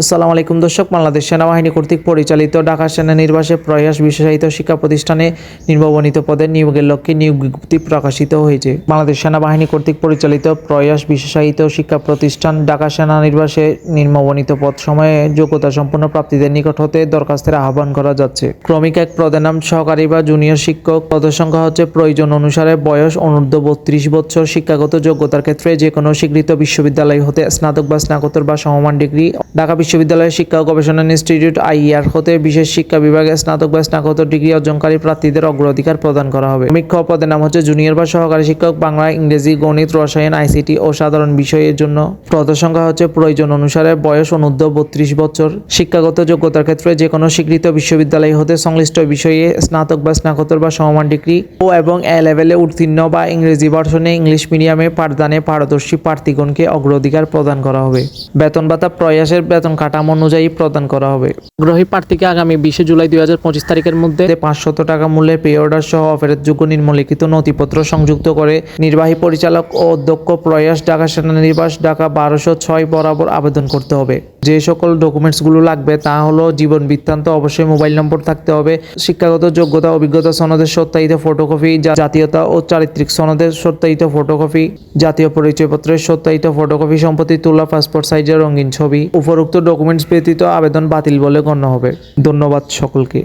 আসসালামু আলাইকুম দর্শক, বাংলাদেশ সেনাবাহিনী কর্তৃক পরিচালিত ঢাকা সেনানিবাসে প্রয়াস বিশেষায়িত শিক্ষা প্রতিষ্ঠানে নিম্নবর্ণিত পদে নিয়োগের লক্ষ্যে নিয়োগ বিজ্ঞপ্তি প্রকাশিত হয়েছে। বাংলাদেশ সেনাবাহিনী কর্তৃক পরিচালিত প্রয়াস বিশেষায়িত শিক্ষা প্রতিষ্ঠান ঢাকা সেনানিবাসে নিম্নবর্ণিত পদ সময়ে যোগ্যতা সম্পন্ন প্রার্থীদের নিকট হতে দরখাস্তের আহ্বান করা যাচ্ছে। ক্রমিক এক পদের নাম সহকারী বা জুনিয়র শিক্ষক। পদের সংখ্যা হচ্ছে প্রয়োজন অনুসারে বয়স অনূর্ধ্ব 32 বছর। শিক্ষাগত যোগ্যতার ক্ষেত্রে যে কোনো স্বীকৃত বিশ্ববিদ্যালয় হতে স্নাতক বা স্নাতকোত্তর বা সমমান ডিগ্রি, ঢাকা বিশ্ববিদ্যালয়ের শিক্ষা ও গবেষণা ইনস্টিটিউট আইইআর হতে বিশেষ শিক্ষা বিভাগে স্নাতক বা স্নাতকোত্তর ডিগ্রি অর্জনকারী প্রার্থীদের অগ্রাধিকার প্রদান করা হবে। মুখ্য পদের নাম হচ্ছে জুনিয়র বা সহকারী শিক্ষক, বাংলা, ইংরেজি, গণিত, রসায়ন, আইসিটি ও সাধারণ বিষয়ের জন্য। পদের সংখ্যা হচ্ছে প্রয়োজন অনুসারে বয়স অনূর্ধ্ব 32 বছর। শিক্ষাগত যোগ্যতার ক্ষেত্রে যে কোনো স্বীকৃত বিশ্ববিদ্যালয় হতে সংশ্লিষ্ট বিষয়ে স্নাতক বা স্নাতকোত্তর বা সমমান ডিগ্রি ও এবং এ লেভেলে উত্তীর্ণ বা ইংরেজি ভার্সনে ইংলিশ মিডিয়ামে পাঠদানে পারদর্শী প্রার্থীগণকে অগ্রাধিকার প্রদান করা হবে। বেতন ভাতা প্রয়াসের বেতন কাঠামো অনুযায়ী প্রদান করা হবে। আগ্রহী প্রার্থীকে আগামী 20 জুলাই 2025 তারিখের মধ্যে 500 টাকা মূল্যের পে অর্ডার সহ অফেরতযোগ্য নিম্নলিখিত নথিপত্র সংযুক্ত করে নির্বাহী পরিচালক ও অধ্যক্ষ প্রয়াস ঢাকা সেনানিবাস ঢাকা 1206 বরাবর আবেদন করতে হবে। যে সকল ডকুমেন্টসগুলো লাগবে তা হলো জীবন বৃত্তান্ত, অবশ্যই মোবাইল নম্বর থাকতে হবে, শিক্ষাগত যোগ্যতা অভিজ্ঞতা সনদের সত্যায়িত ফটোকপি, জাতীয়তা ও চারিত্রিক সনদের সত্যায়িত ফটোকপি, জাতীয় পরিচয়পত্রের সত্যায়িত ফটোকপি, সম্পত্তি তোলা পাসপোর্ট সাইজের রঙিন ছবি। উপরোক্ত ডকুমেন্টস ব্যতীত আবেদন বাতিল বলে গণ্য হবে। ধন্যবাদ সকলকে।